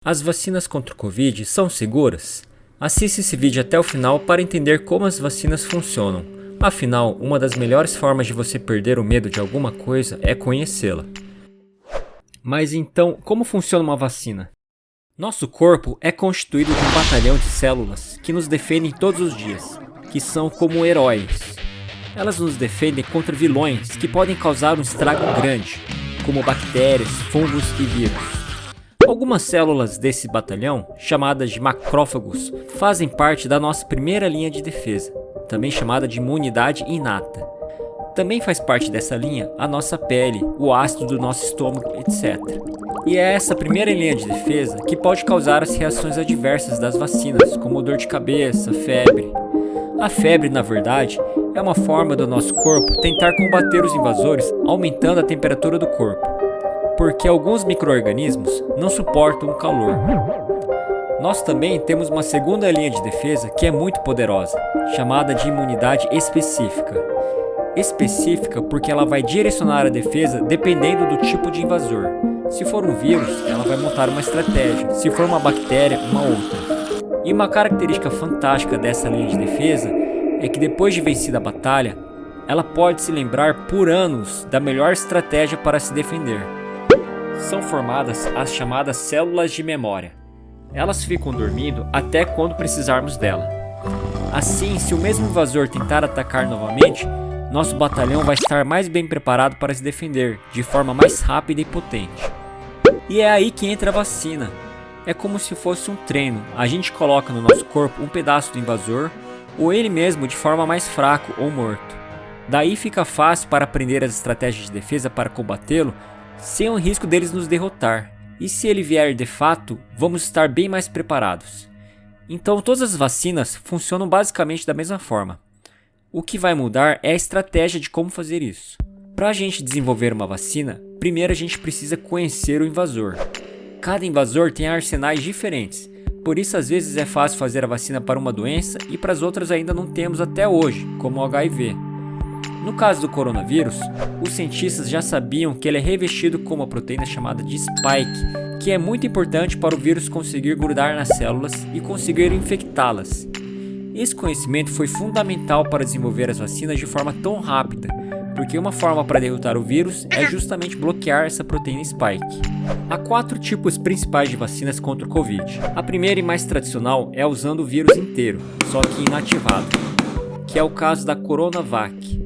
As vacinas contra o Covid são seguras? Assista esse vídeo até o final para entender como as vacinas funcionam. Afinal, uma das melhores formas de você perder o medo de alguma coisa é conhecê-la. Mas então, como funciona uma vacina? Nosso corpo é constituído de um batalhão de células que nos defendem todos os dias, que são como heróis. Elas nos defendem contra vilões que podem causar um estrago grande, como bactérias, fungos e vírus. Algumas células desse batalhão, chamadas de macrófagos, fazem parte da nossa primeira linha de defesa, também chamada de imunidade inata. Também faz parte dessa linha a nossa pele, o ácido do nosso estômago, etc. E é essa primeira linha de defesa que pode causar as reações adversas das vacinas, como dor de cabeça, febre. A febre, na verdade, é uma forma do nosso corpo tentar combater os invasores aumentando a temperatura do corpo, porque alguns micro-organismos não suportam o calor. Nós também temos uma segunda linha de defesa que é muito poderosa, chamada de imunidade específica. Específica porque ela vai direcionar a defesa dependendo do tipo de invasor. Se for um vírus, ela vai montar uma estratégia, se for uma bactéria, uma outra. E uma característica fantástica dessa linha de defesa é que depois de vencida a batalha, ela pode se lembrar por anos da melhor estratégia para se defender. São formadas as chamadas células de memória. Elas ficam dormindo até quando precisarmos dela. Assim, se o mesmo invasor tentar atacar novamente, nosso batalhão vai estar mais bem preparado para se defender, de forma mais rápida e potente. E é aí que entra a vacina. É como se fosse um treino. A gente coloca no nosso corpo um pedaço do invasor, ou ele mesmo de forma mais fraco ou morto. Daí fica fácil para aprender as estratégias de defesa para combatê-lo, sem o risco deles nos derrotar. E se ele vier de fato, vamos estar bem mais preparados. Então todas as vacinas funcionam basicamente da mesma forma. O que vai mudar é a estratégia de como fazer isso. Para a gente desenvolver uma vacina, primeiro a gente precisa conhecer o invasor. Cada invasor tem arsenais diferentes, por isso às vezes é fácil fazer a vacina para uma doença e para as outras ainda não temos até hoje, como o HIV. No caso do coronavírus, os cientistas já sabiam que ele é revestido com uma proteína chamada de spike, que é muito importante para o vírus conseguir grudar nas células e conseguir infectá-las. Esse conhecimento foi fundamental para desenvolver as vacinas de forma tão rápida, porque uma forma para derrotar o vírus é justamente bloquear essa proteína spike. Há 4 tipos principais de vacinas contra o Covid. A primeira e mais tradicional é usando o vírus inteiro, só que inativado, que é o caso da Coronavac,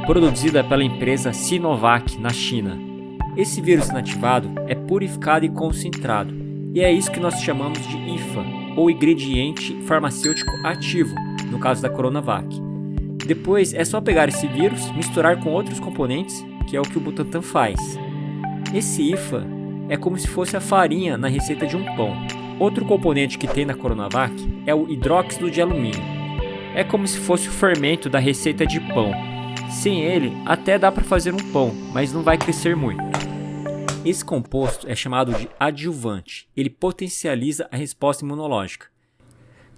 produzida pela empresa Sinovac na China. Esse vírus inativado é purificado e concentrado, e é isso que nós chamamos de IFA, ou ingrediente farmacêutico ativo, no caso da Coronavac. Depois é só pegar esse vírus, misturar com outros componentes, que é o que o Butantan faz. Esse IFA é como se fosse a farinha na receita de um pão. Outro componente que tem na Coronavac é o hidróxido de alumínio. É como se fosse o fermento da receita de pão. Sem ele, até dá para fazer um pão, mas não vai crescer muito. Esse composto é chamado de adjuvante. Ele potencializa a resposta imunológica.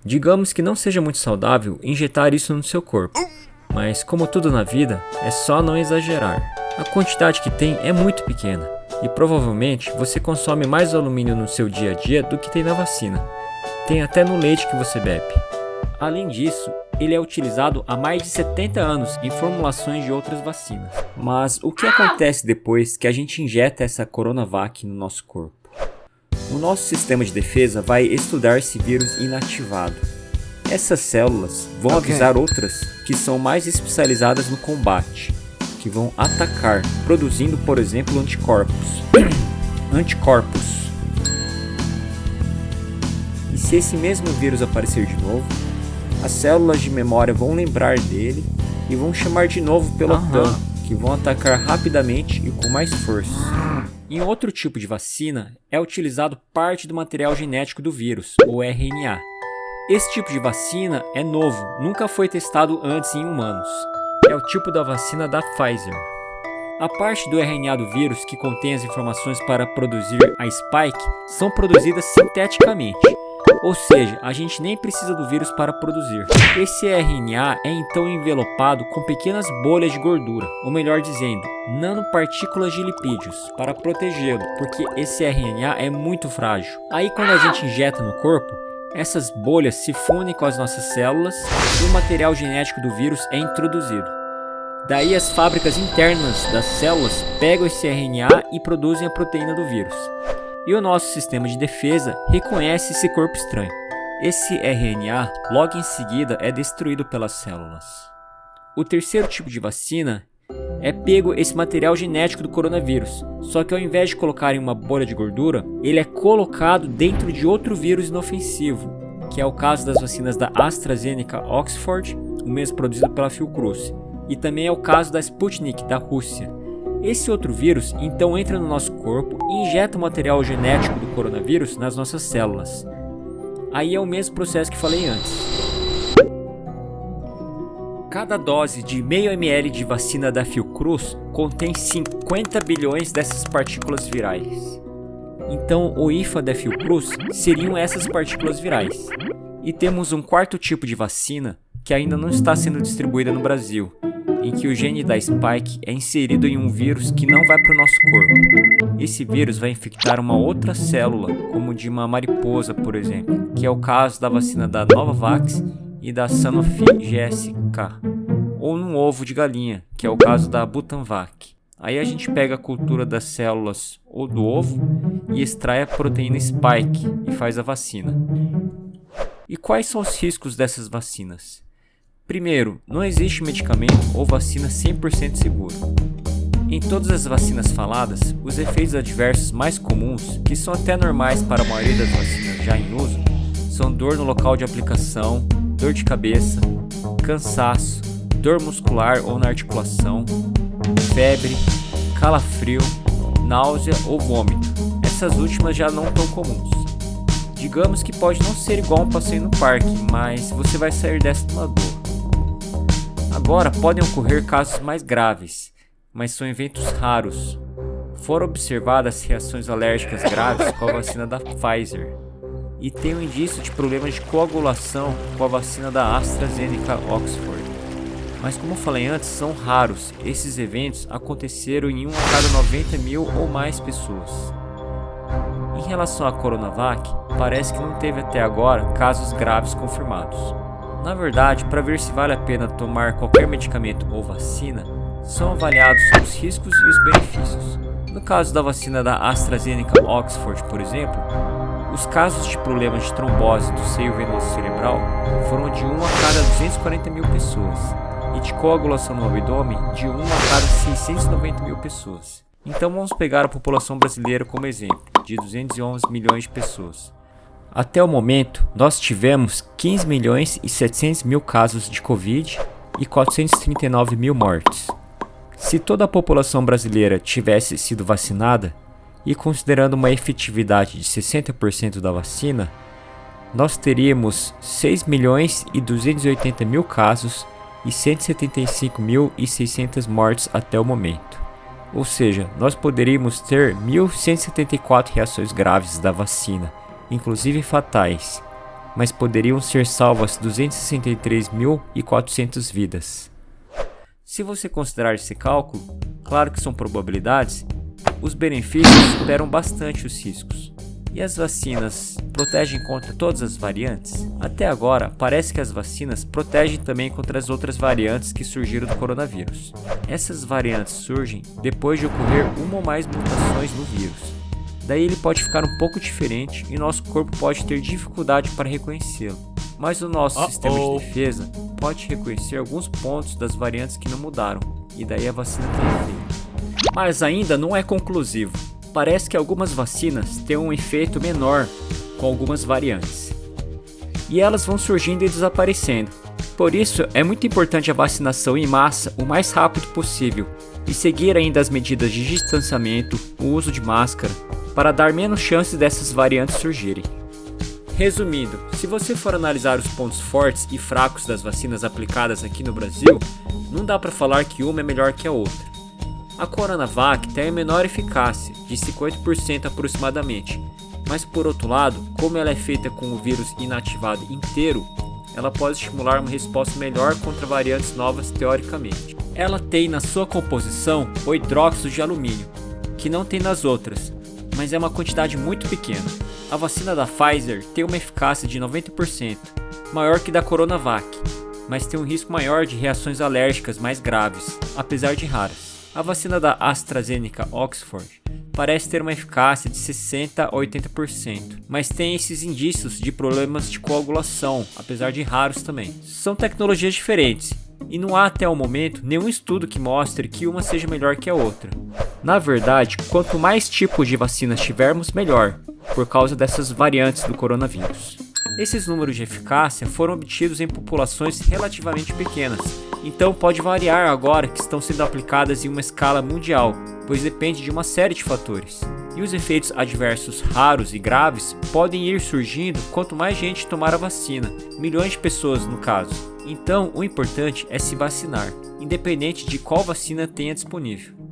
Digamos que não seja muito saudável injetar isso no seu corpo, mas como tudo na vida, é só não exagerar. A quantidade que tem é muito pequena e provavelmente você consome mais alumínio no seu dia a dia do que tem na vacina. Tem até no leite que você bebe. Além disso, ele é utilizado há mais de 70 anos em formulações de outras vacinas. Mas o que acontece depois que a gente injeta essa Coronavac no nosso corpo? O nosso sistema de defesa vai estudar esse vírus inativado. Essas células vão avisar outras que são mais especializadas no combate, que vão atacar, produzindo, por exemplo, anticorpos. E se esse mesmo vírus aparecer de novo, as células de memória vão lembrar dele e vão chamar de novo pelotão, que vão atacar rapidamente e com mais força. Em outro tipo de vacina, é utilizado parte do material genético do vírus, o RNA. Esse tipo de vacina é novo, nunca foi testado antes em humanos. É o tipo da vacina da Pfizer. A parte do RNA do vírus que contém as informações para produzir a spike são produzidas sinteticamente. Ou seja, a gente nem precisa do vírus para produzir. Esse RNA é então envelopado com pequenas bolhas de gordura, ou melhor dizendo, nanopartículas de lipídios, para protegê-lo, porque esse RNA é muito frágil. Aí quando a gente injeta no corpo, essas bolhas se fundem com as nossas células e o material genético do vírus é introduzido. Daí as fábricas internas das células pegam esse RNA e produzem a proteína do vírus. E o nosso sistema de defesa reconhece esse corpo estranho. Esse RNA logo em seguida é destruído pelas células. O terceiro tipo de vacina é pego esse material genético do coronavírus, só que ao invés de colocar em uma bolha de gordura, ele é colocado dentro de outro vírus inofensivo, que é o caso das vacinas da AstraZeneca Oxford, o mesmo produzido pela Fiocruz, e também é o caso da Sputnik da Rússia. Esse outro vírus então entra no nosso corpo e injeta o material genético do coronavírus nas nossas células. Aí é o mesmo processo que falei antes. Cada dose de meio ml de vacina da Fiocruz contém 50 bilhões dessas partículas virais. Então o IFA da Fiocruz seriam essas partículas virais. E temos um quarto tipo de vacina que ainda não está sendo distribuída no Brasil, em que o gene da Spike é inserido em um vírus que não vai para o nosso corpo. Esse vírus vai infectar uma outra célula, como de uma mariposa, por exemplo, que é o caso da vacina da Novavax e da Sanofi GSK, ou num ovo de galinha, que é o caso da Butanvac. Aí a gente pega a cultura das células ou do ovo e extrai a proteína Spike e faz a vacina. E quais são os riscos dessas vacinas? Primeiro, não existe medicamento ou vacina 100% seguro. Em todas as vacinas faladas, os efeitos adversos mais comuns, que são até normais para a maioria das vacinas já em uso, são dor no local de aplicação, dor de cabeça, cansaço, dor muscular ou na articulação, febre, calafrio, náusea ou vômito. Essas últimas já não tão comuns. Digamos que pode não ser igual um passeio no parque, mas você vai sair dessa numa dor. Agora, podem ocorrer casos mais graves, mas são eventos raros. Foram observadas reações alérgicas graves com a vacina da Pfizer e tem um indício de problemas de coagulação com a vacina da AstraZeneca Oxford. Mas como falei antes, são raros. Esses eventos aconteceram em 1 a cada 90 mil ou mais pessoas. Em relação à Coronavac, parece que não teve até agora casos graves confirmados. Na verdade, para ver se vale a pena tomar qualquer medicamento ou vacina, são avaliados os riscos e os benefícios. No caso da vacina da AstraZeneca Oxford, por exemplo, os casos de problemas de trombose do seio venoso cerebral foram de 1 a cada 240 mil pessoas e de coagulação no abdômen de 1 a cada 690 mil pessoas. Então vamos pegar a população brasileira como exemplo, de 211 milhões de pessoas. Até o momento, nós tivemos 15 milhões e 700 mil casos de Covid e 439 mil mortes. Se toda a população brasileira tivesse sido vacinada, e considerando uma efetividade de 60% da vacina, nós teríamos 6 milhões e 280 mil casos e 175.600 mortes até o momento. Ou seja, nós poderíamos ter 1.174 reações graves da vacina, inclusive fatais, mas poderiam ser salvas 263.400 vidas. Se você considerar esse cálculo, claro que são probabilidades, os benefícios superam bastante os riscos. E as vacinas protegem contra todas as variantes? Até agora, parece que as vacinas protegem também contra as outras variantes que surgiram do coronavírus. Essas variantes surgem depois de ocorrer uma ou mais mutações no vírus. Daí ele pode ficar um pouco diferente e nosso corpo pode ter dificuldade para reconhecê-lo. Mas o nosso sistema de defesa pode reconhecer alguns pontos das variantes que não mudaram, e daí a vacina tem efeito. Mas ainda não é conclusivo. Parece que algumas vacinas têm um efeito menor com algumas variantes. E elas vão surgindo e desaparecendo. Por isso, é muito importante a vacinação em massa o mais rápido possível e seguir ainda as medidas de distanciamento, o uso de máscara, para dar menos chances dessas variantes surgirem. Resumindo, se você for analisar os pontos fortes e fracos das vacinas aplicadas aqui no Brasil, não dá para falar que uma é melhor que a outra. A Coronavac tem a menor eficácia, de 50% aproximadamente, Mas por outro lado, como ela é feita com o vírus inativado inteiro, ela pode estimular uma resposta melhor contra variantes novas teoricamente. Ela tem na sua composição o hidróxido de alumínio, que não tem nas outras, mas é uma quantidade muito pequena. A vacina da Pfizer tem uma eficácia de 90%, maior que da Coronavac, mas tem um risco maior de reações alérgicas mais graves, apesar de raras. A vacina da AstraZeneca Oxford parece ter uma eficácia de 60 a 80%, mas tem esses indícios de problemas de coagulação, apesar de raros também. São tecnologias diferentes, e não há até o momento nenhum estudo que mostre que uma seja melhor que a outra. Na verdade, quanto mais tipos de vacinas tivermos, melhor, por causa dessas variantes do coronavírus. Esses números de eficácia foram obtidos em populações relativamente pequenas, então pode variar agora que estão sendo aplicadas em uma escala mundial, pois depende de uma série de fatores. E os efeitos adversos raros e graves podem ir surgindo quanto mais gente tomar a vacina, milhões de pessoas no caso. Então o importante é se vacinar, independente de qual vacina tenha disponível.